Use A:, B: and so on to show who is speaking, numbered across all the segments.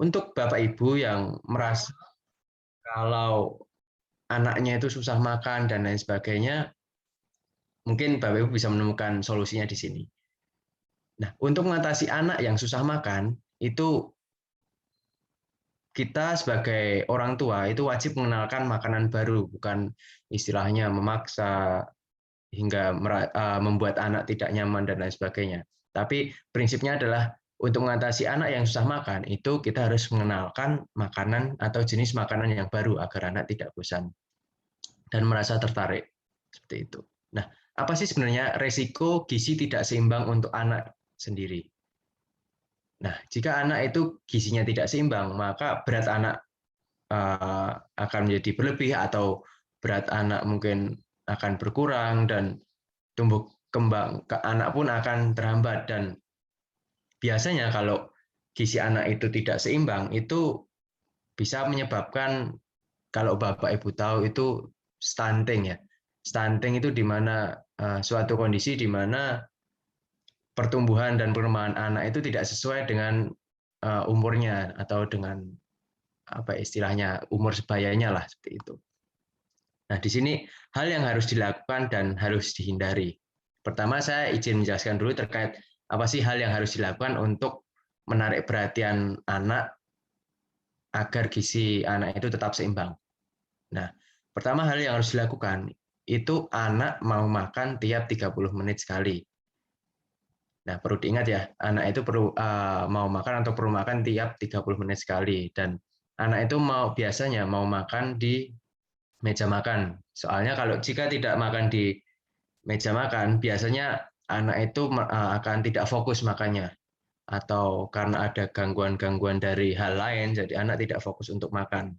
A: Untuk Bapak Ibu yang merasa kalau anaknya itu susah makan dan lain sebagainya, mungkin Bapak Ibu bisa menemukan solusinya di sini. Nah, untuk mengatasi anak yang susah makan, itu kita sebagai orang tua itu wajib mengenalkan makanan baru, bukan istilahnya memaksa hingga membuat anak tidak nyaman dan lain sebagainya. Tapi prinsipnya adalah untuk mengatasi anak yang susah makan, itu kita harus mengenalkan makanan atau jenis makanan yang baru agar anak tidak bosan dan merasa tertarik. Seperti itu. Nah, apa sih sebenarnya resiko gizi tidak seimbang untuk anak sendiri? Nah, jika anak itu gizinya tidak seimbang, maka berat anak akan menjadi berlebih atau berat anak mungkin akan berkurang dan tumbuh kembang ke anak pun akan terhambat. Dan biasanya kalau gizi anak itu tidak seimbang itu bisa menyebabkan, kalau Bapak Ibu tahu, itu stunting ya. Stunting itu di mana suatu kondisi di mana pertumbuhan dan perkembangan anak itu tidak sesuai dengan umurnya atau dengan apa istilahnya umur sebayanya lah, seperti itu. Nah, di sini hal yang harus dilakukan dan harus dihindari. Pertama, saya izin menjelaskan dulu terkait apa sih hal yang harus dilakukan untuk menarik perhatian anak agar gizi anak itu tetap seimbang. Nah, pertama hal yang harus dilakukan itu anak mau makan tiap 30 menit sekali. Nah, perlu diingat ya, anak itu perlu mau makan atau perlu makan tiap 30 menit sekali, dan anak itu biasanya mau makan di meja makan. Soalnya kalau jika tidak makan di meja makan, biasanya anak itu akan tidak fokus makannya, atau karena ada gangguan-gangguan dari hal lain, jadi anak tidak fokus untuk makan.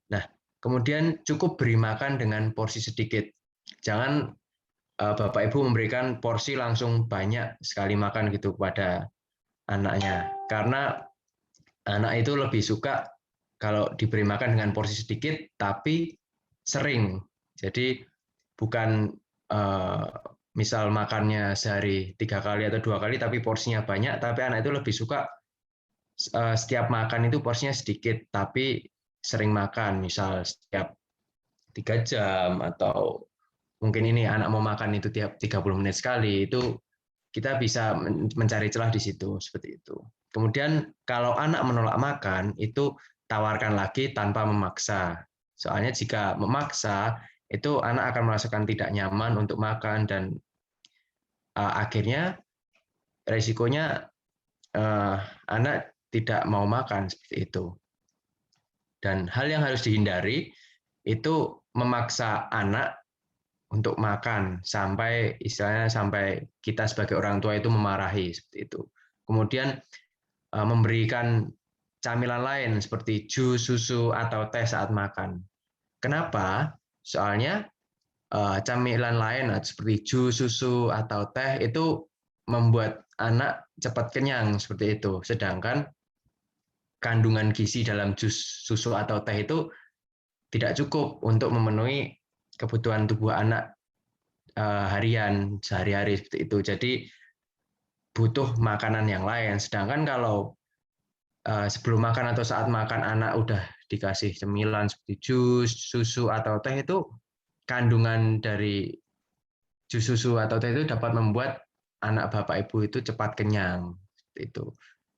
A: Nah, kemudian cukup beri makan dengan porsi sedikit. Jangan Bapak Ibu memberikan porsi langsung banyak sekali makan gitu kepada anaknya, karena anak itu lebih suka kalau diberi makan dengan porsi sedikit tapi sering. Jadi bukan misal makannya sehari 3 kali atau 2 kali tapi porsinya banyak, tapi anak itu lebih suka setiap makan itu porsinya sedikit tapi sering makan, misal setiap 3 jam, atau mungkin ini anak mau makan itu tiap 30 menit sekali. Itu kita bisa mencari celah di situ, seperti itu. Kemudian kalau anak menolak makan, itu tawarkan lagi tanpa memaksa. Soalnya jika memaksa, itu anak akan merasakan tidak nyaman untuk makan, dan akhirnya resikonya anak tidak mau makan, seperti itu. Dan hal yang harus dihindari itu memaksa anak untuk makan sampai istilahnya sampai kita sebagai orang tua itu memarahi, seperti itu. Kemudian memberikan camilan lain seperti jus, susu, atau teh saat makan. Kenapa? Soalnya camilan lain seperti jus, susu, atau teh itu membuat anak cepat kenyang, seperti itu. Sedangkan kandungan gizi dalam jus, susu, atau teh itu tidak cukup untuk memenuhi kebutuhan tubuh anak harian, sehari-hari, seperti itu. Jadi butuh makanan yang lain. Sedangkan kalau sebelum makan atau saat makan anak udah dikasih cemilan seperti jus, susu, atau teh, itu kandungan dari jus, susu, atau teh itu dapat membuat anak Bapak Ibu itu cepat kenyang, seperti itu.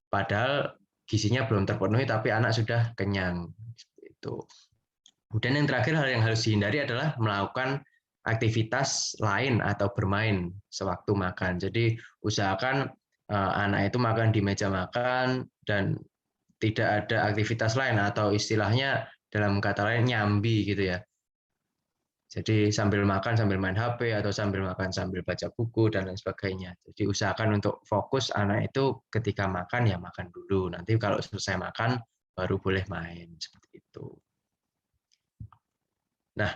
A: Padahal gizinya belum terpenuhi tapi anak sudah kenyang, seperti itu. Kemudian yang terakhir, hal yang harus dihindari adalah melakukan aktivitas lain atau bermain sewaktu makan. Jadi usahakan anak itu makan di meja makan dan tidak ada aktivitas lain, atau istilahnya dalam kata lain nyambi gitu ya. Jadi sambil makan sambil main HP, atau sambil makan sambil baca buku dan lain sebagainya. Jadi usahakan untuk fokus anak itu ketika makan ya makan dulu. Nanti kalau selesai makan baru boleh main, seperti itu. Nah,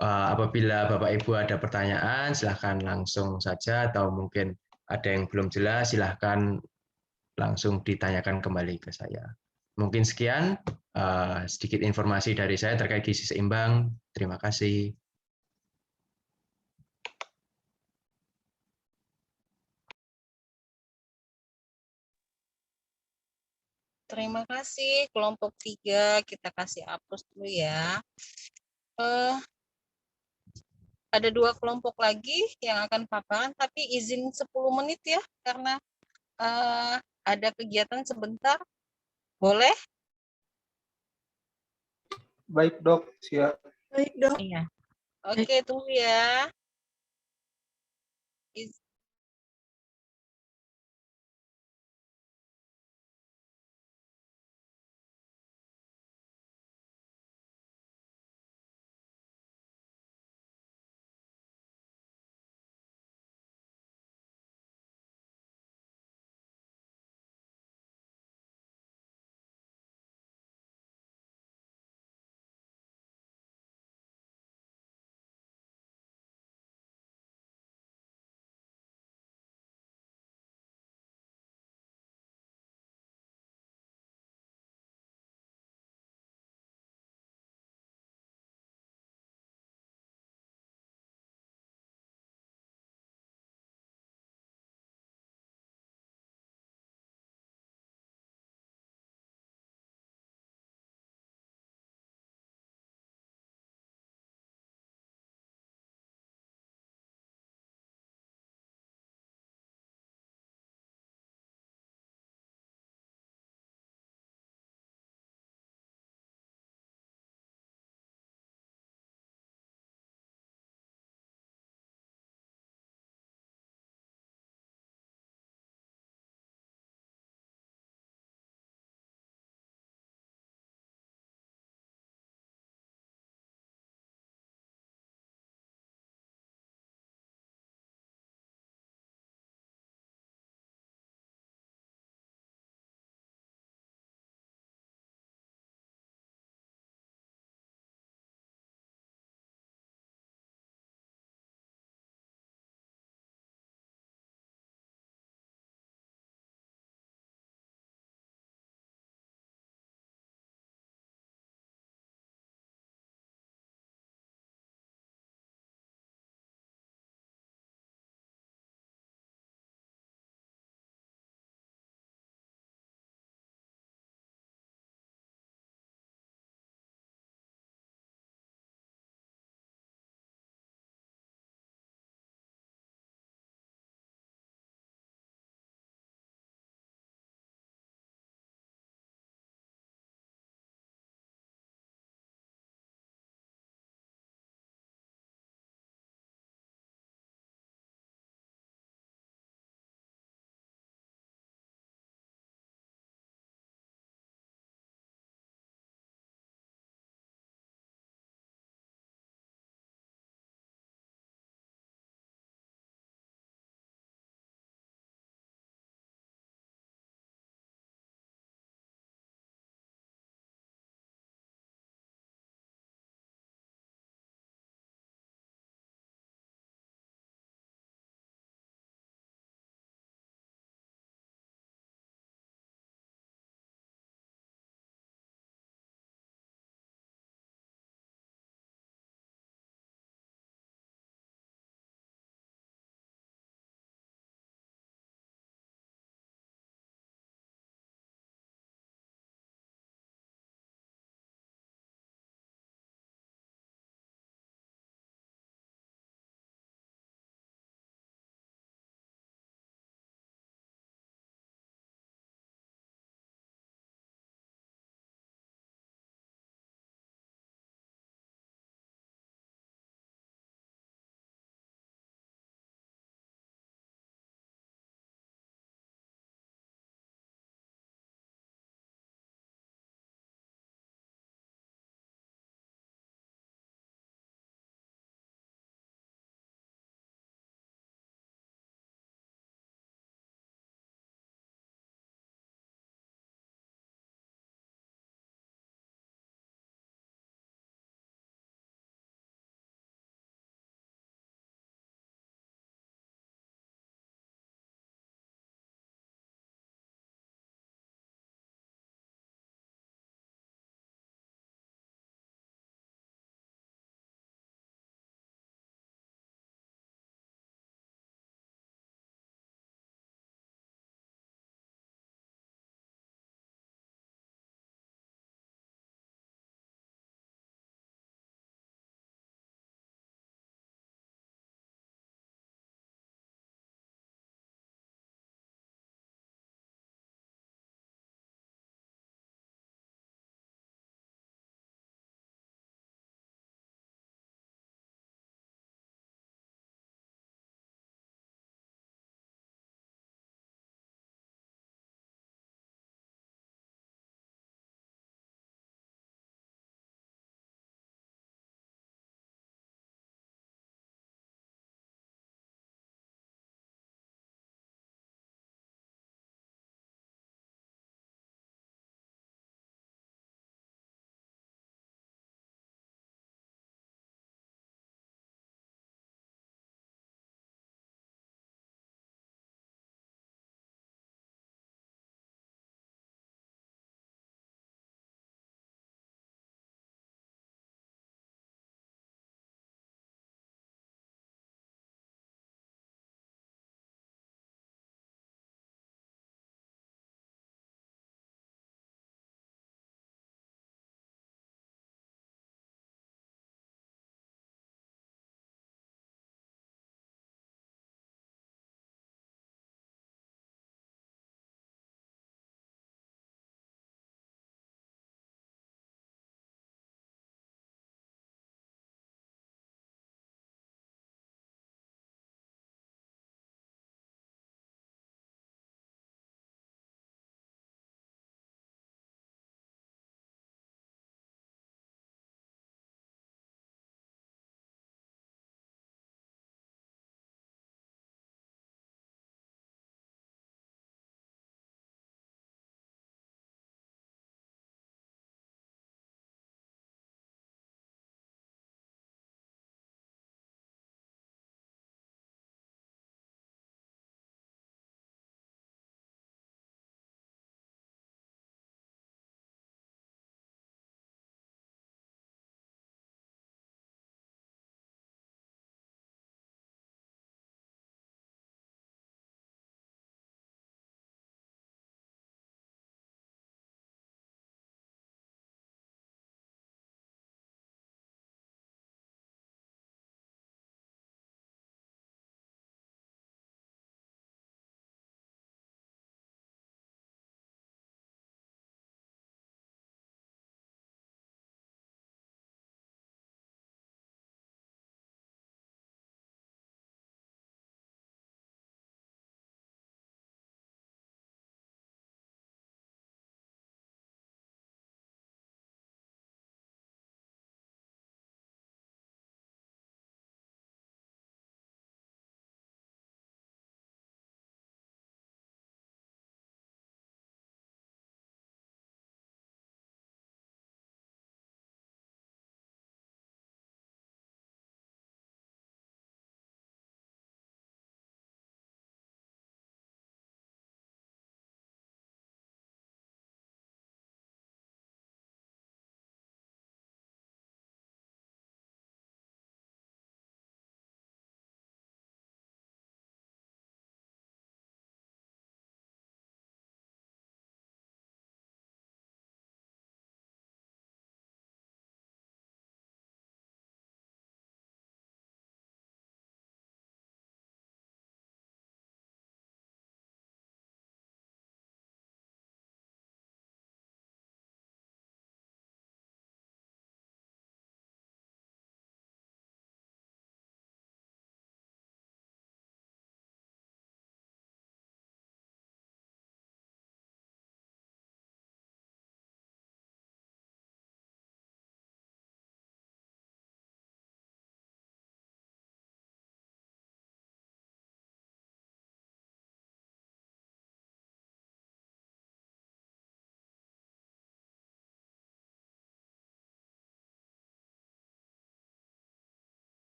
A: apabila Bapak Ibu ada pertanyaan, silahkan langsung saja, atau mungkin ada yang belum jelas, silahkan langsung ditanyakan kembali ke saya. Mungkin sekian sedikit informasi dari saya terkait gizi seimbang. Terima kasih.
B: Terima kasih. Kelompok 3 kita kasih hapus dulu ya. Ada 2 kelompok lagi yang akan paparan, tapi izin 10 menit ya, karena ada kegiatan sebentar. Boleh?
C: Baik dok, siap.
D: Baik dok.
B: Iya. Oke, tunggu ya.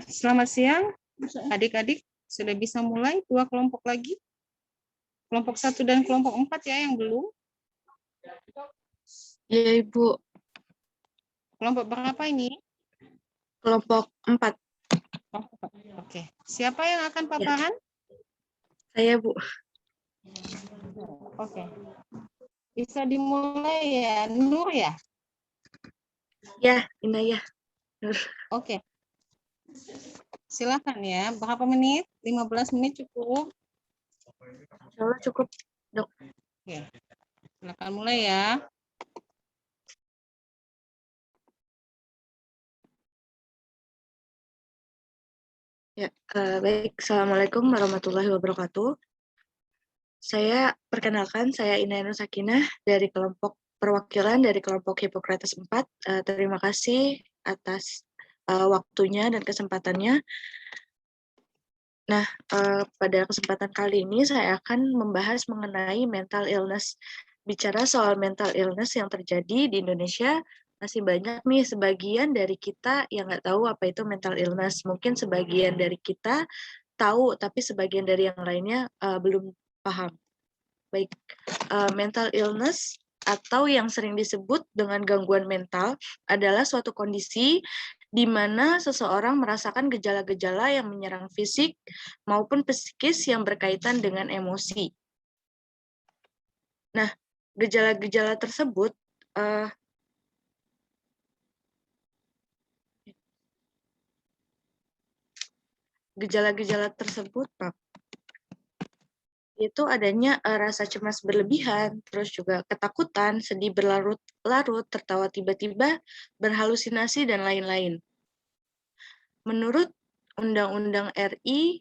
B: Selamat siang, adik-adik. Sudah bisa mulai 2 kelompok lagi. Kelompok 1 dan kelompok 4 ya yang belum.
D: Iya, Ibu.
B: Kelompok berapa ini?
D: Kelompok 4.
B: Oke. Siapa yang akan paparan?
D: Saya, Bu.
B: Oke. Bisa dimulai ya, Nur ya?
D: Ya, Inayah.
B: Oke. Silakan ya. Berapa menit? 15 menit cukup.
D: Insya Allah cukup, Dok.
B: Oke. Silakan mulai ya.
D: Ya, baik. Assalamualaikum warahmatullahi wabarakatuh. Saya perkenalkan, saya Inayah Nur Sakinah dari kelompok perwakilan dari kelompok Hippocrates 4. Terima kasih atas waktunya dan kesempatannya. Nah, pada kesempatan kali ini saya akan membahas mengenai mental illness. Bicara soal mental illness yang terjadi di Indonesia, masih banyak nih sebagian dari kita yang nggak tahu apa itu mental illness. Mungkin sebagian dari kita tahu, tapi sebagian dari yang lainnya belum paham. Baik, mental illness atau yang sering disebut dengan gangguan mental adalah suatu kondisi di mana seseorang merasakan gejala-gejala yang menyerang fisik maupun psikis yang berkaitan dengan emosi. Nah, gejala-gejala tersebut Pak, itu adanya rasa cemas berlebihan, terus juga ketakutan, sedih berlarut-larut, tertawa tiba-tiba, berhalusinasi, dan lain-lain. Menurut Undang-Undang RI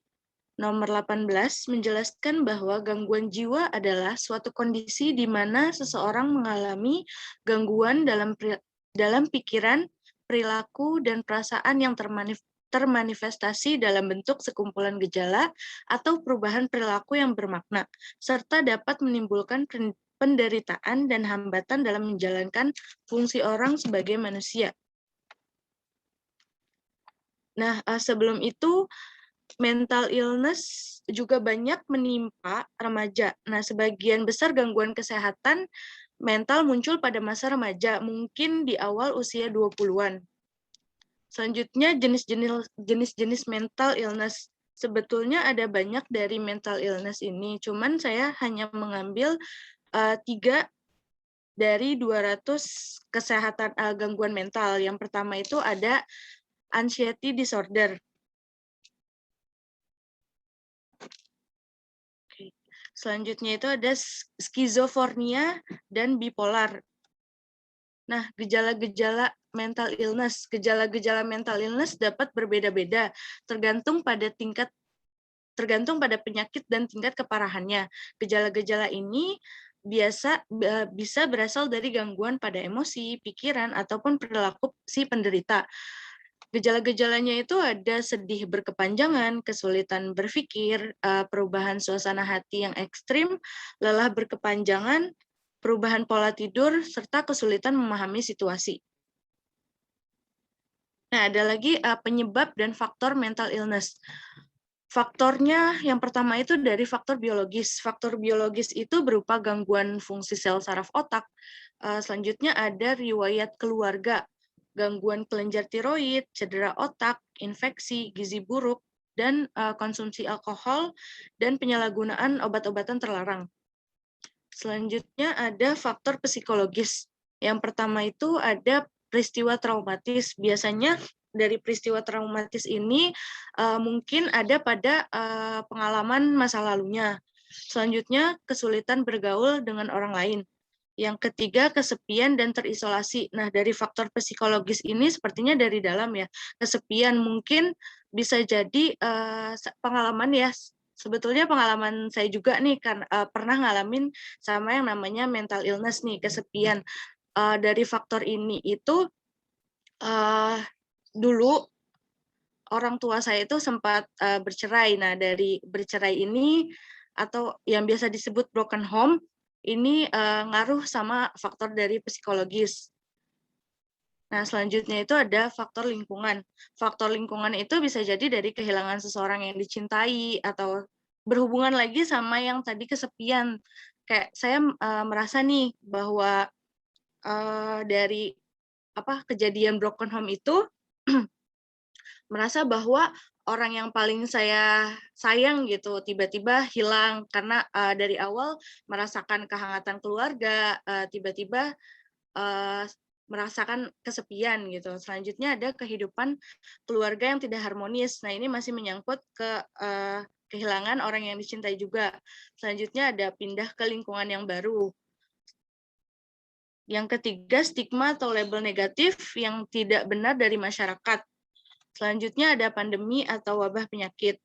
D: Nomor 18 menjelaskan bahwa gangguan jiwa adalah suatu kondisi di mana seseorang mengalami gangguan dalam pikiran, perilaku, dan perasaan yang termanifestasi dalam bentuk sekumpulan gejala atau perubahan perilaku yang bermakna, serta dapat menimbulkan penderitaan dan hambatan dalam menjalankan fungsi orang sebagai manusia. Nah, sebelum itu, mental illness juga banyak menimpa remaja. Nah, sebagian besar gangguan kesehatan mental muncul pada masa remaja, mungkin di awal usia 20-an. Selanjutnya, jenis-jenis mental illness. Sebetulnya ada banyak dari mental illness ini, cuman saya hanya mengambil 3 dari 200 kesehatan gangguan mental. Yang pertama itu ada anxiety disorder. Selanjutnya itu ada skizofrenia dan bipolar. Nah, gejala-gejala mental illness. Gejala-gejala mental illness dapat berbeda-beda tergantung pada penyakit dan tingkat keparahannya. Gejala-gejala ini bisa berasal dari gangguan pada emosi, pikiran, ataupun perilaku si penderita. Gejala-gejalanya itu ada sedih berkepanjangan, kesulitan berpikir, perubahan suasana hati yang ekstrim, lelah berkepanjangan, perubahan pola tidur, serta kesulitan memahami situasi. Nah, ada lagi penyebab dan faktor mental illness. Faktornya yang pertama itu dari faktor biologis. Faktor biologis itu berupa gangguan fungsi sel saraf otak. Selanjutnya ada riwayat keluarga, gangguan kelenjar tiroid, cedera otak, infeksi, gizi buruk, dan konsumsi alkohol dan penyalahgunaan obat-obatan terlarang. Selanjutnya ada faktor psikologis. Yang pertama itu ada peristiwa traumatis. Biasanya dari peristiwa traumatis ini mungkin ada pada pengalaman masa lalunya. Selanjutnya kesulitan bergaul dengan orang lain. Yang ketiga, kesepian dan terisolasi. Nah, dari faktor psikologis ini sepertinya dari dalam ya. Kesepian mungkin bisa jadi pengalaman ya. Sebetulnya pengalaman saya juga nih kan pernah ngalamin sama yang namanya mental illness nih, kesepian. Dari faktor ini itu dulu orang tua saya itu sempat bercerai. Nah, dari bercerai ini atau yang biasa disebut broken home, ini ngaruh sama faktor dari psikologis. Nah, selanjutnya itu ada faktor lingkungan. Faktor lingkungan itu bisa jadi dari kehilangan seseorang yang dicintai atau berhubungan lagi sama yang tadi kesepian. Kayak saya merasa nih bahwa dari kejadian broken home itu merasa bahwa orang yang paling saya sayang gitu tiba-tiba hilang karena dari awal merasakan kehangatan keluarga, tiba-tiba merasakan kesepian gitu. Selanjutnya ada kehidupan keluarga yang tidak harmonis. Nah, ini masih menyangkut ke kehilangan orang yang dicintai juga. Selanjutnya ada pindah ke lingkungan yang baru. Yang ketiga, stigma atau label negatif yang tidak benar dari masyarakat. Selanjutnya ada pandemi atau wabah penyakit.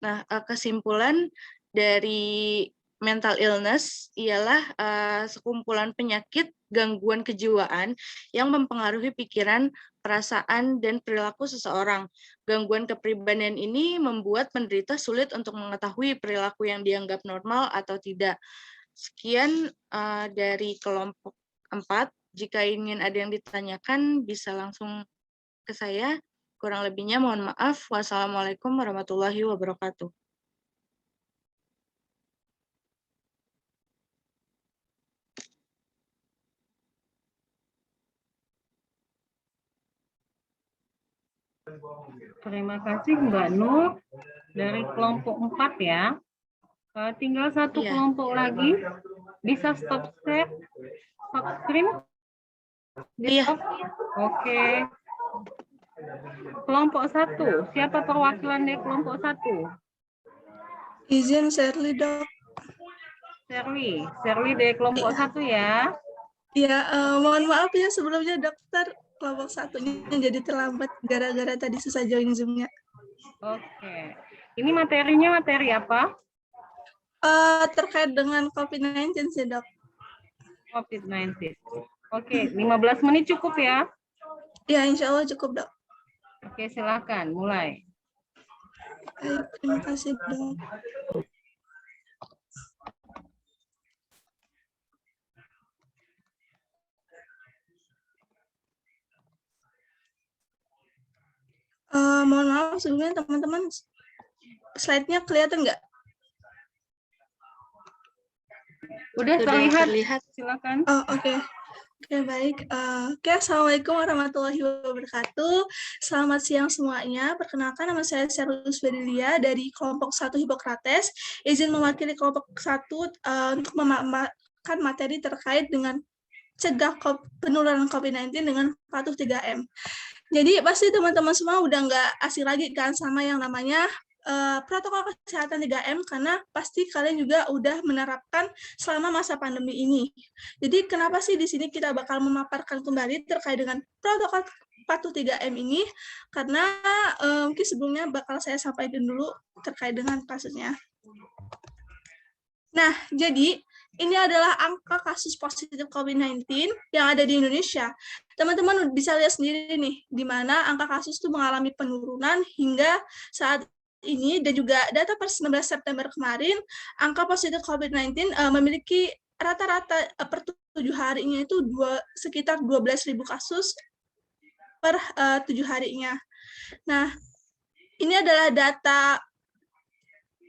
D: Nah, kesimpulan dari mental illness ialah sekumpulan penyakit gangguan kejiwaan yang mempengaruhi pikiran, perasaan, dan perilaku seseorang. Gangguan kepribadian ini membuat penderita sulit untuk mengetahui perilaku yang dianggap normal atau tidak. Sekian dari kelompok 4. Jika ingin ada yang ditanyakan, bisa langsung ke saya. Kurang lebihnya mohon maaf. Wassalamualaikum warahmatullahi wabarakatuh.
E: Terima kasih Mbak Nur dari kelompok 4 ya. Tinggal satu kelompok lagi. Bisa stop share, stop screen?
D: Iya.
E: Oke. Kelompok 1. Siapa perwakilan dari kelompok 1?
F: Izin Shirley, Dok.
E: Shirley dari kelompok 1 ya.
F: Ya, mohon maaf ya sebelumnya dokter, kelompok 1-nya jadi terlambat gara-gara tadi susah join Zoom-nya.
E: Oke. Ini materinya materi apa?
F: Terkait dengan COVID-19 sih, Dok.
E: COVID-19. Oke, 15 menit cukup ya?
F: Ya, insya Allah cukup, Dok.
E: Oke, silakan mulai.
F: Baik, terima kasih, Dok. Mohon maaf sebelumnya teman-teman, slide-nya kelihatan nggak?
E: Udah terlihat. Silakan.
F: Oh, oke. Oke, baik. Assalamualaikum warahmatullahi wabarakatuh. Selamat siang semuanya. Perkenalkan, nama saya Serlus Berilia dari kelompok 1 Hipokrates. Izin mewakili kelompok 1 untuk memaparkan materi terkait dengan cegah penularan COVID-19 dengan patuh 3M. Jadi pasti teman-teman semua udah nggak asing lagi kan sama yang namanya protokol kesehatan 3M, karena pasti kalian juga udah menerapkan selama masa pandemi ini. Jadi kenapa sih di sini kita bakal memaparkan kembali terkait dengan protokol patuh 3M ini? Karena mungkin sebelumnya bakal saya sampaikan dulu terkait dengan kasusnya. Nah, jadi ini adalah angka kasus positif COVID-19 yang ada di Indonesia. Teman-teman bisa lihat sendiri nih, di mana angka kasus itu mengalami penurunan hingga saat ini, dan juga data per 19 September kemarin, angka positif COVID-19 memiliki rata-rata per 7 harinya itu sekitar 12.000 kasus per 7 harinya. Nah, ini adalah data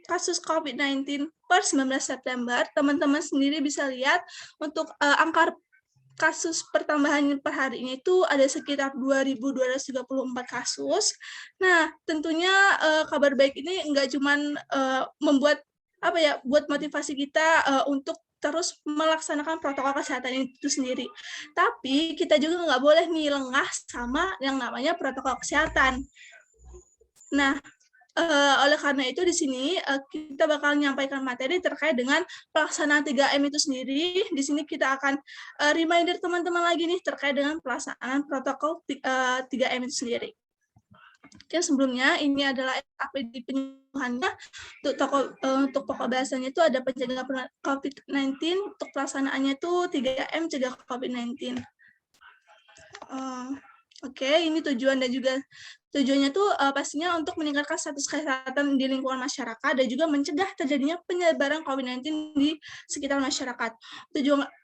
F: kasus COVID-19 per 19 September, teman-teman sendiri bisa lihat untuk angka kasus pertambahan per harinya itu ada sekitar 2.234 kasus. Nah, tentunya kabar baik ini nggak cuman membuat buat motivasi kita untuk terus melaksanakan protokol kesehatan itu sendiri. Tapi kita juga nggak boleh nih lengah sama yang namanya protokol kesehatan. Nah, oleh karena itu di sini kita bakal menyampaikan materi terkait dengan pelaksanaan 3M itu sendiri. Di sini kita akan reminder teman-teman lagi nih terkait dengan pelaksanaan protokol 3M itu sendiri. Oke, sebelumnya ini adalah APD penyuluhannya. Untuk pokok bahasanya itu ada pencegahan COVID-19, untuk pelaksanaannya itu 3M cegah COVID-19. Oke, ini tujuan dan juga tujuannya tuh pastinya untuk meningkatkan status kesehatan di lingkungan masyarakat dan juga mencegah terjadinya penyebaran COVID-19 di sekitar masyarakat.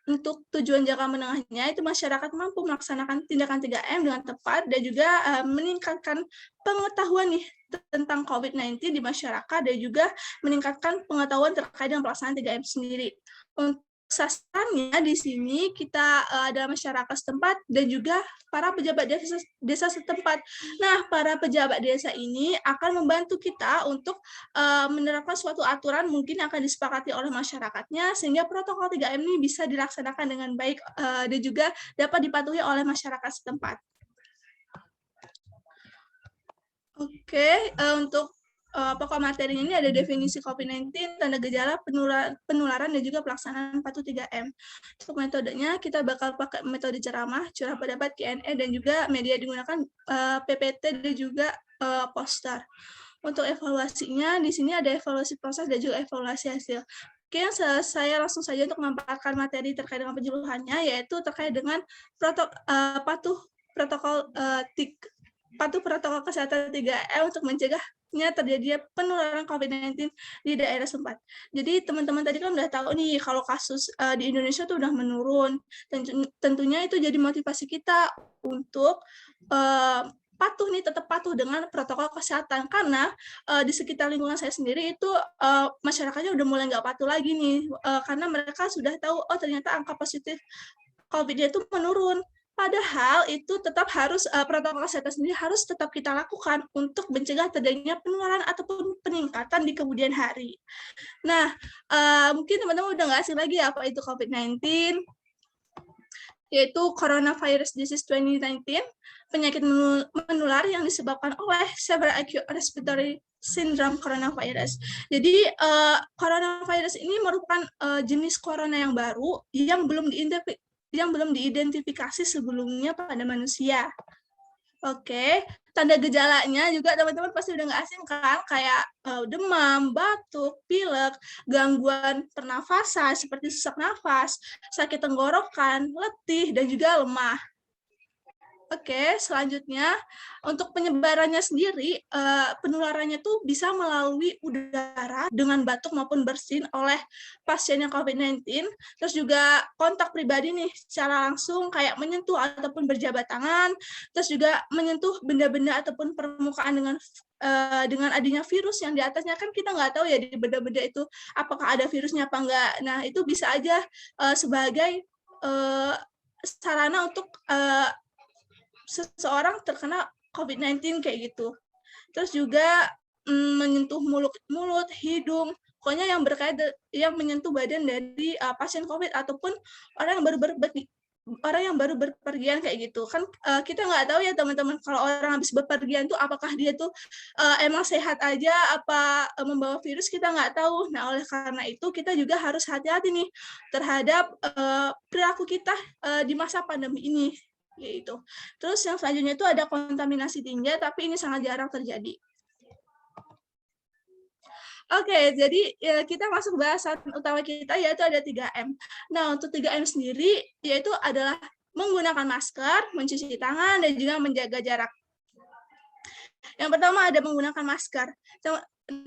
F: Untuk tujuan jangka menengahnya itu masyarakat mampu melaksanakan tindakan 3M dengan tepat dan juga meningkatkan pengetahuan nih tentang COVID-19 di masyarakat dan juga meningkatkan pengetahuan terkait dengan pelaksanaan 3M sendiri. Untuk sasarannya di sini kita ada masyarakat setempat dan juga para pejabat desa setempat. Nah, para pejabat desa ini akan membantu kita untuk menerapkan suatu aturan mungkin akan disepakati oleh masyarakatnya sehingga protokol 3M ini bisa dilaksanakan dengan baik dan juga dapat dipatuhi oleh masyarakat setempat. Oke, untuk pokok materinya ini ada definisi COVID-19, tanda gejala, penularan, dan juga pelaksanaan patuh 3M. Untuk metodenya, kita bakal pakai metode ceramah, curah pendapat, Q&A, dan juga media digunakan PPT dan juga poster. Untuk evaluasinya, di sini ada evaluasi proses dan juga evaluasi hasil. Oke, saya langsung saja untuk memaparkan materi terkait dengan penjelasannya, yaitu terkait dengan patuh protokol kesehatan 3M untuk mencegahnya terjadinya penularan COVID-19 di daerah setempat. Jadi teman-teman tadi kan udah tahu nih kalau kasus di Indonesia tuh udah menurun. Tentunya itu jadi motivasi kita untuk tetap patuh dengan protokol kesehatan karena di sekitar lingkungan saya sendiri itu masyarakatnya udah mulai nggak patuh lagi nih karena mereka sudah tahu oh ternyata angka positif COVID-nya itu menurun. Padahal itu tetap harus protokol kesehatan sendiri harus tetap kita lakukan untuk mencegah terjadinya penularan ataupun peningkatan di kemudian hari. Nah, mungkin teman-teman udah nggak asing lagi apa itu COVID-19, yaitu Coronavirus Disease 2019, penyakit menular yang disebabkan oleh Severe Acute Respiratory Syndrome coronavirus. Jadi coronavirus ini merupakan jenis corona yang baru yang belum diidentifikasi sebelumnya pada manusia. Oke, tanda gejalanya juga teman-teman pasti udah nggak asing kan, kayak demam, batuk, pilek, gangguan pernafasan seperti sesak nafas, sakit tenggorokan, letih, dan juga lemah. Oke, selanjutnya untuk penyebarannya sendiri, penularannya tuh bisa melalui udara dengan batuk maupun bersin oleh pasien yang COVID-19, terus juga kontak pribadi nih secara langsung kayak menyentuh ataupun berjabat tangan, terus juga menyentuh benda-benda ataupun permukaan dengan adanya virus yang di atasnya kan kita nggak tahu ya di benda-benda itu apakah ada virusnya apa enggak. Nah, itu bisa aja sebagai sarana untuk seseorang terkena COVID-19 kayak gitu. Terus juga menyentuh mulut, hidung, pokoknya yang menyentuh badan dari pasien COVID ataupun orang yang baru berpergian kayak gitu. Kan kita nggak tahu ya teman-teman kalau orang habis berpergian tuh apakah dia tuh emang sehat aja apa membawa virus, kita nggak tahu. Nah, oleh karena itu kita juga harus hati-hati nih terhadap perilaku kita di masa pandemi ini. Gitu. Terus yang selanjutnya itu ada kontaminasi tinja, tapi ini sangat jarang terjadi. Oke, jadi kita masuk bahasan utama kita yaitu ada 3M. Nah, untuk 3M sendiri yaitu adalah menggunakan masker, mencuci tangan, dan juga menjaga jarak. Yang pertama ada menggunakan masker.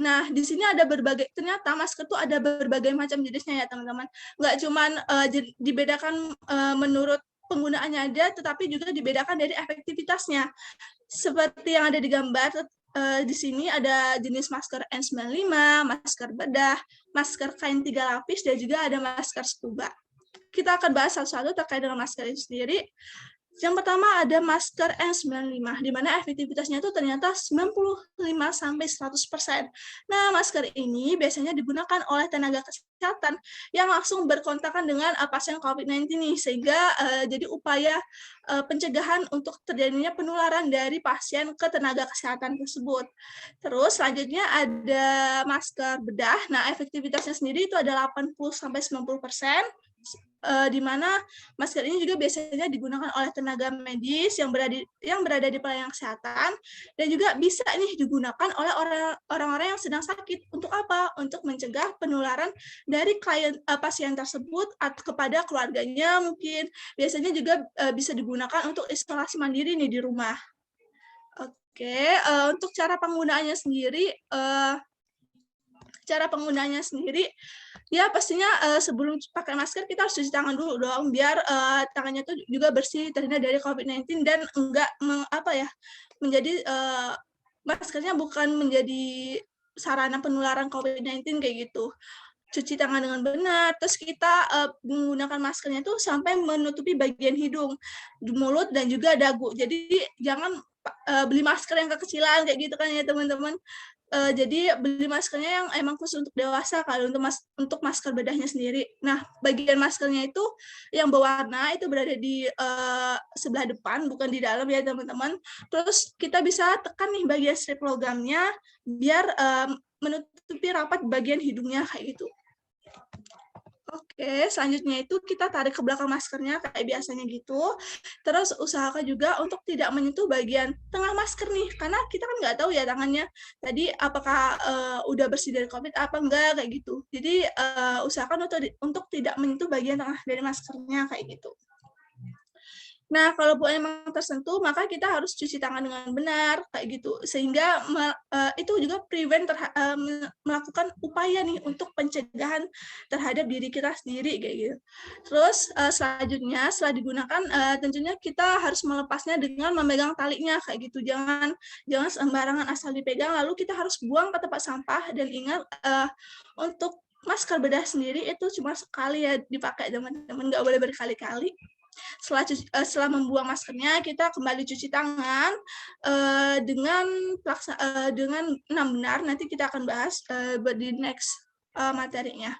F: Nah, di sini ada ternyata masker tuh ada berbagai macam jenisnya ya teman-teman. Nggak cuman dibedakan menurut penggunaannya aja, tetapi juga dibedakan dari efektivitasnya. Seperti yang ada di gambar, di sini ada jenis masker N95, masker bedah, masker kain 3 lapis, dan juga ada masker scuba. Kita akan bahas satu-satu terkait dengan masker ini sendiri. Yang pertama ada masker N95, di mana efektivitasnya itu ternyata 95-100%. Nah, masker ini biasanya digunakan oleh tenaga kesehatan yang langsung berkontakan dengan pasien COVID-19 nih, sehingga jadi upaya pencegahan untuk terjadinya penularan dari pasien ke tenaga kesehatan tersebut. Terus selanjutnya ada masker bedah. Nah, efektivitasnya sendiri itu ada 80-90%. di mana masker ini juga biasanya digunakan oleh tenaga medis yang berada di pelayanan kesehatan, dan juga bisa nih digunakan oleh orang-orang yang sedang sakit. Untuk apa? Untuk mencegah penularan dari pasien tersebut atau kepada keluarganya mungkin. Biasanya juga bisa digunakan untuk isolasi mandiri nih di rumah. Oke, untuk cara penggunaannya sendiri, ya pastinya sebelum pakai masker kita harus cuci tangan dulu dong, biar tangannya tuh juga bersih, terhindar dari COVID-19 dan enggak menjadi maskernya bukan menjadi sarana penularan COVID-19 kayak gitu. Cuci tangan dengan benar, terus kita menggunakan maskernya itu sampai menutupi bagian hidung, mulut, dan juga dagu. Jadi jangan beli masker yang kekecilan kayak gitu kan ya teman-teman. Jadi beli maskernya yang emang khusus untuk dewasa kalau untuk masker bedahnya sendiri. Nah, bagian maskernya itu yang berwarna itu berada di sebelah depan, bukan di dalam ya teman-teman. Terus kita bisa tekan nih bagian strip logamnya biar menutupi rapat bagian hidungnya kayak gitu. Oke, selanjutnya itu kita tarik ke belakang maskernya kayak biasanya gitu. Terus usahakan juga untuk tidak menyentuh bagian tengah masker nih, karena kita kan nggak tahu ya tangannya tadi apakah udah bersih dari COVID apa enggak kayak gitu. Jadi usahakan untuk tidak menyentuh bagian tengah dari maskernya kayak gitu. Nah, kalau emang tersentuh, maka kita harus cuci tangan dengan benar, kayak gitu. Sehingga itu juga melakukan upaya nih untuk pencegahan terhadap diri kita sendiri, kayak gitu. Terus selanjutnya, setelah digunakan, tentunya kita harus melepasnya dengan memegang talinya, kayak gitu. Jangan sembarangan asal dipegang, lalu kita harus buang ke tempat sampah, dan ingat untuk masker bedah sendiri itu cuma sekali ya dipakai, teman-teman, nggak boleh berkali-kali. Setelah membuang maskernya, kita kembali cuci tangan dengan 6 benar. Nanti kita akan bahas di next materinya.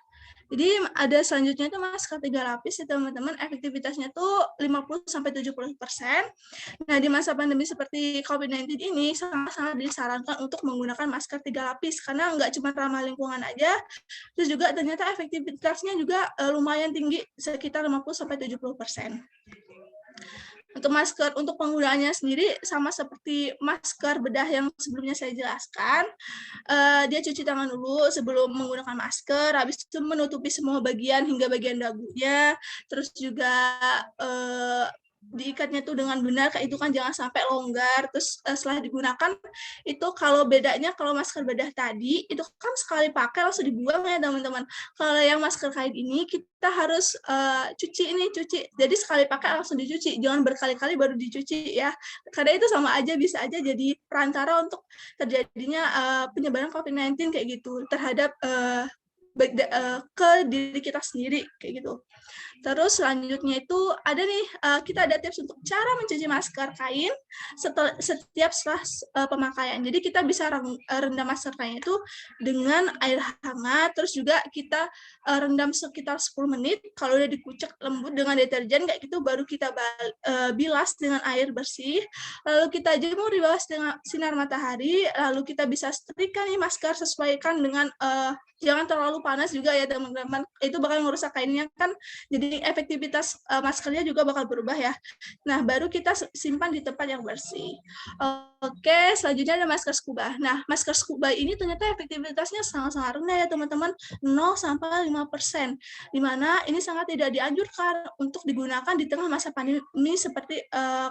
F: Jadi ada selanjutnya itu masker 3 lapis ya teman-teman, efektivitasnya tuh 50-70%. Nah, di masa pandemi seperti COVID-19 ini sangat-sangat disarankan untuk menggunakan masker 3 lapis karena nggak cuma ramah lingkungan aja, terus juga ternyata efektivitasnya juga lumayan tinggi, sekitar 50-70%. Untuk penggunaannya sendiri sama seperti masker bedah yang sebelumnya saya jelaskan. Dia cuci tangan dulu sebelum menggunakan masker, habis itu menutupi semua bagian hingga bagian dagunya, terus juga diikatnya tuh dengan benar, kayak itu kan jangan sampai longgar. Terus setelah digunakan itu kalau bedanya, kalau masker bedah tadi itu kan sekali pakai langsung dibuang ya teman-teman. Kalau yang masker kain ini kita harus cuci, jadi sekali pakai langsung dicuci, jangan berkali-kali baru dicuci ya, karena itu sama aja, bisa aja jadi perantara untuk terjadinya penyebaran COVID-19 kayak gitu terhadap ke diri kita sendiri kayak gitu. Terus selanjutnya itu ada nih, kita ada tips untuk cara mencuci masker kain setiap setelah pemakaian. Jadi kita bisa rendam masker kain itu dengan air hangat, terus juga kita rendam sekitar 10 menit. Kalau udah dikucek lembut dengan deterjen kayak gitu, baru kita bilas dengan air bersih. Lalu kita jemur di bawah sinar matahari, lalu kita bisa setrika nih masker, sesuaikan dengan jangan terlalu panas juga ya teman-teman, itu bakal merusak kainnya kan, jadi efektivitas maskernya juga bakal berubah ya. Nah, baru kita simpan di tempat yang bersih. Oke, selanjutnya ada masker scuba. Nah, masker scuba ini ternyata efektivitasnya sangat-sangat rendah ya teman-teman, 0-5%, di mana ini sangat tidak dianjurkan untuk digunakan di tengah masa pandemi seperti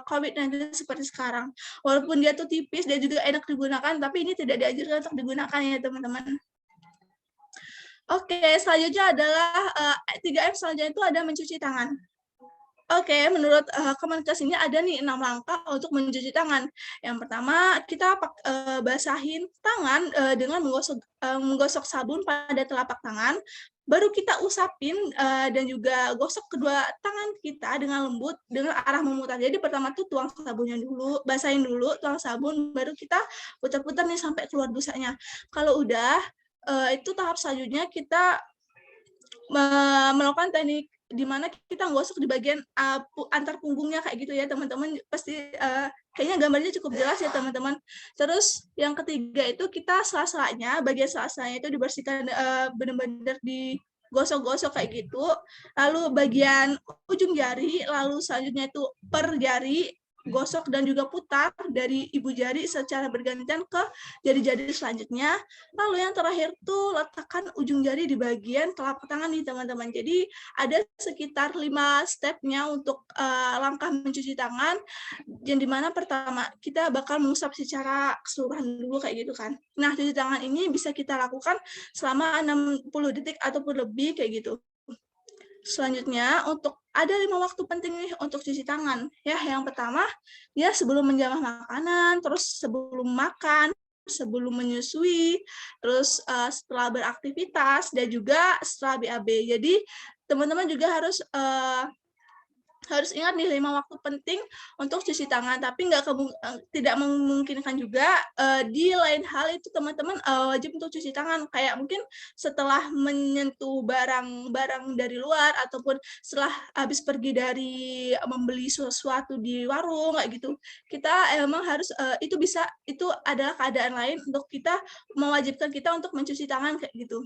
F: COVID-19 seperti sekarang. Walaupun dia tuh tipis, dia juga enak digunakan, tapi ini tidak dianjurkan untuk digunakan ya teman-teman. Oke, selanjutnya adalah 3M selanjutnya itu ada mencuci tangan. Oke, menurut Kemenkes ini ada nih 6 langkah untuk mencuci tangan. Yang pertama, kita basahin tangan dengan menggosok sabun pada telapak tangan, baru kita usapin dan juga gosok kedua tangan kita dengan lembut dengan arah memutar. Jadi pertama tuh tuang sabunnya dulu, basahin dulu, tuang sabun, baru kita putar-putar nih sampai keluar busanya. Kalau udah, itu tahap selanjutnya kita melakukan teknik di mana kita gosok di bagian antar punggungnya kayak gitu ya teman-teman, pasti kayaknya gambarnya cukup jelas ya teman-teman. Terus yang ketiga itu kita sela-selanya, bagian sela-selanya itu dibersihkan benar-benar gosok-gosok kayak gitu. Lalu bagian ujung jari, lalu selanjutnya itu per jari, gosok dan juga putar dari ibu jari secara bergantian ke jari-jari selanjutnya. Lalu yang terakhir tuh letakkan ujung jari di bagian telapak tangan nih teman-teman. Jadi ada sekitar 5 stepnya untuk langkah mencuci tangan. Yang dimana pertama kita bakal mengusap secara keseluruhan dulu kayak gitu kan. Nah cuci tangan ini bisa kita lakukan selama 60 detik ataupun lebih kayak gitu. Selanjutnya, untuk ada 5 waktu penting nih untuk cuci tangan. Ya, yang pertama, ya sebelum menjamah makanan, terus sebelum makan, sebelum menyusui, terus setelah beraktivitas, dan juga setelah BAB. Jadi, teman-teman juga harus ingat nih 5 waktu penting untuk cuci tangan, tapi tidak memungkinkan juga di lain hal itu teman-teman wajib untuk cuci tangan, kayak mungkin setelah menyentuh barang-barang dari luar ataupun setelah habis pergi dari membeli sesuatu di warung kayak gitu. Kita emang harus itu adalah keadaan lain untuk kita mewajibkan kita untuk mencuci tangan kayak gitu.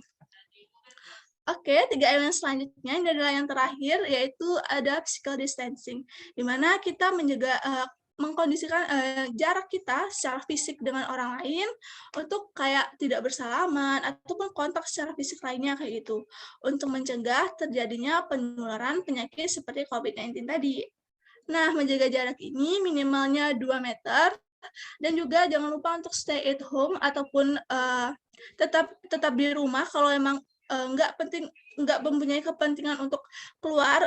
F: Oke, 3 elemen selanjutnya ini adalah yang terakhir, yaitu ada physical distancing, di mana kita mengkondisikan jarak kita secara fisik dengan orang lain untuk kayak tidak bersalaman ataupun kontak secara fisik lainnya kayak gitu, untuk mencegah terjadinya penularan penyakit seperti COVID-19 tadi. Nah, menjaga jarak ini minimalnya 2 meter, dan juga jangan lupa untuk stay at home ataupun tetap di rumah kalau emang nggak mempunyai kepentingan untuk keluar,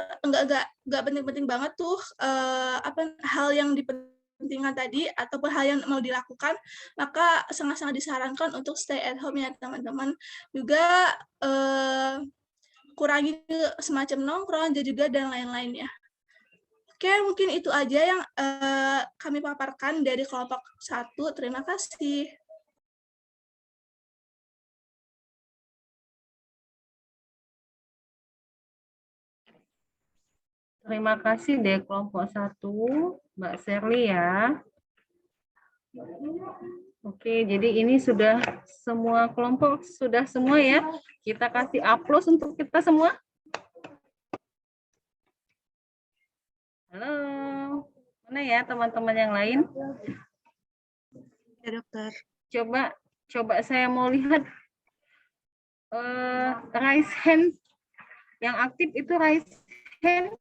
F: nggak penting-penting banget tuh hal yang dipentingkan tadi ataupun hal yang mau dilakukan, maka sangat-sangat disarankan untuk stay at home ya teman-teman. Juga kurangi semacam nongkrong dan lain-lain ya. Oke, mungkin itu aja yang kami paparkan dari kelompok 1. Terima kasih.
E: Terima kasih deh kelompok 1, Mbak Sherly ya. Oke, jadi ini sudah semua kelompok, sudah semua ya. Kita kasih aplaus untuk kita semua. Halo, mana ya teman-teman yang lain?
D: Ya, dokter.
E: Coba saya mau lihat raise hand. Yang aktif itu raise hand.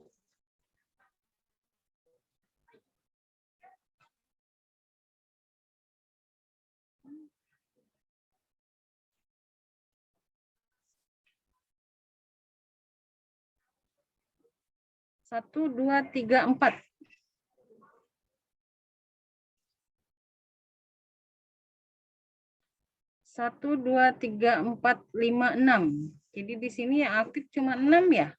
E: Satu, dua, tiga, empat. Satu, dua, tiga, empat, lima, enam. Jadi di sini yang aktif cuma 6 ya.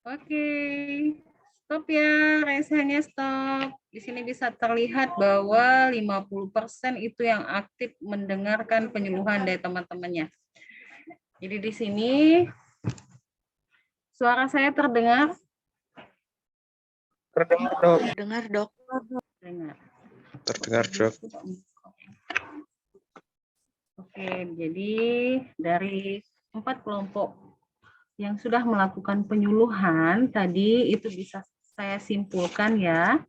E: Oke, stop ya, raisannya stop. Di sini bisa terlihat bahwa 50% itu yang aktif mendengarkan penyuluhan dari teman-temannya. Jadi di sini suara saya terdengar?
C: Terdengar, Dok.
D: Dengar, Dok.
A: Terdengar, Dok.
E: Oke, jadi dari 4 kelompok yang sudah melakukan penyuluhan tadi itu bisa saya simpulkan ya.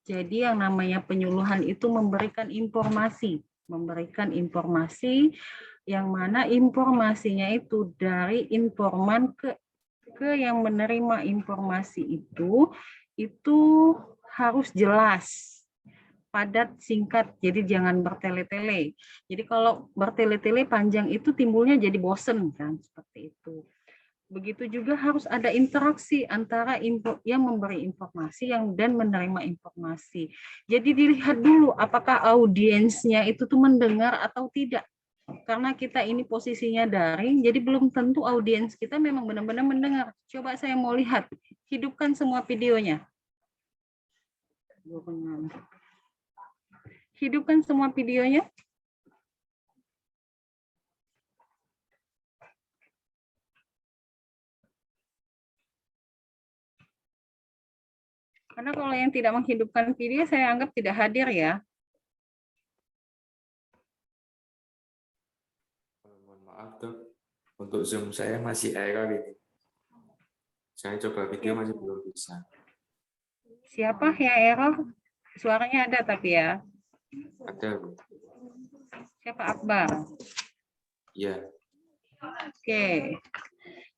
E: Jadi yang namanya penyuluhan itu memberikan informasi yang mana informasinya itu dari informan ke yang menerima informasi itu harus jelas, padat, singkat, jadi jangan bertele-tele. Jadi kalau bertele-tele panjang itu timbulnya jadi bosen kan, seperti itu. Begitu juga harus ada interaksi antara yang memberi informasi dan menerima informasi. Jadi dilihat dulu apakah audiensnya itu tuh mendengar atau tidak. Karena kita ini posisinya daring, jadi belum tentu audiens kita memang benar-benar mendengar. Coba saya mau lihat, hidupkan semua videonya. Hidupkan semua videonya. Karena kalau yang tidak menghidupkan video saya anggap tidak hadir ya.
G: Mohon maaf dok, untuk Zoom saya masih error ini. Saya coba video masih belum bisa.
E: Siapa yang error? Suaranya ada tapi ya.
G: Ada Bu?
E: Siapa Akbar?
G: Iya.
E: Oke.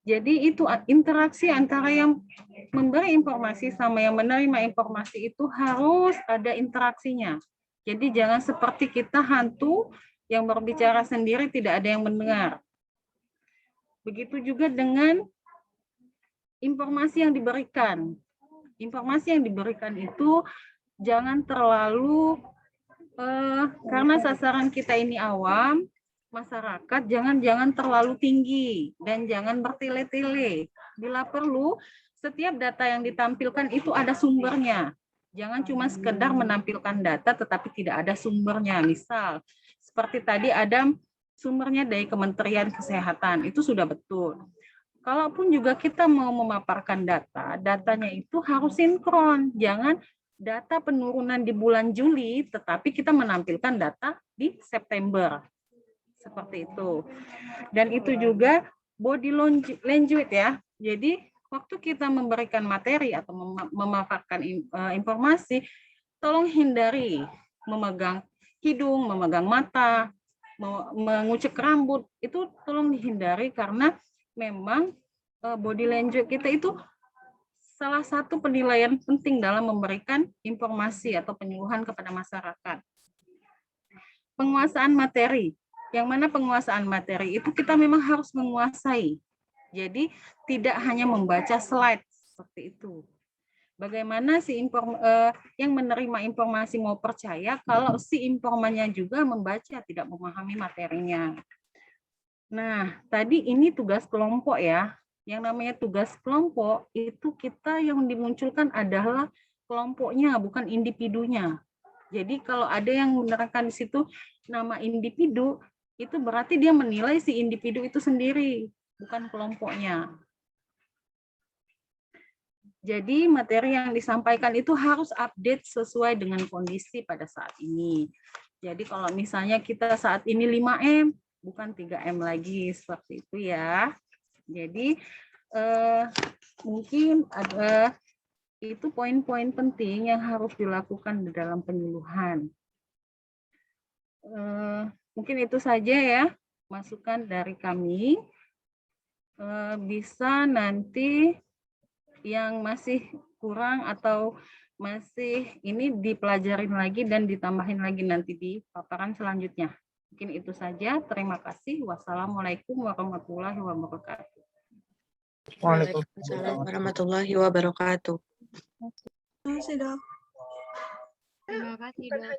E: Jadi itu interaksi antara yang memberi informasi sama yang menerima informasi itu harus ada interaksinya. Jadi jangan seperti kita hantu yang berbicara sendiri tidak ada yang mendengar. Begitu juga dengan informasi yang diberikan. Informasi yang diberikan itu jangan terlalu karena sasaran kita ini awam, masyarakat jangan terlalu tinggi dan jangan bertele-tele. Bila perlu, setiap data yang ditampilkan itu ada sumbernya. Jangan cuma sekedar menampilkan data tetapi tidak ada sumbernya. Misal, seperti tadi ada sumbernya dari Kementerian Kesehatan, itu sudah betul. Kalaupun juga kita mau memaparkan data, datanya itu harus sinkron. Jangan data penurunan di bulan Juli, tetapi kita menampilkan data di September. Seperti itu. Dan itu juga body language ya. Jadi waktu kita memberikan materi atau memaparkan informasi, tolong hindari memegang hidung, memegang mata, mengucek rambut. Itu tolong dihindari karena memang body language kita itu salah satu penilaian penting dalam memberikan informasi atau penyuluhan kepada masyarakat. Penguasaan materi. Yang mana penguasaan materi itu kita memang harus menguasai. Jadi tidak hanya membaca slide seperti itu. Bagaimana si yang menerima informasi mau percaya kalau si informannya juga membaca, tidak memahami materinya. Nah, tadi ini tugas kelompok ya. Yang namanya tugas kelompok itu kita yang dimunculkan adalah kelompoknya, bukan individunya. Jadi kalau ada yang menerangkan di situ nama individu, itu berarti dia menilai si individu itu sendiri, bukan kelompoknya. Jadi materi yang disampaikan itu harus update sesuai dengan kondisi pada saat ini. Jadi kalau misalnya kita saat ini 5M, bukan 3M lagi, seperti itu ya. Jadi mungkin ada itu poin-poin penting yang harus dilakukan di dalam penyuluhan. Mungkin itu saja ya masukan dari kami. Bisa nanti yang masih kurang atau masih ini dipelajarin lagi dan ditambahin lagi nanti di paparan selanjutnya. Mungkin itu saja. Terima kasih. Wassalamualaikum warahmatullahi wabarakatuh.
H: Waalaikumsalam warahmatullahi wabarakatuh.
F: Terima kasih, Dok.
H: Terima kasih, Dok.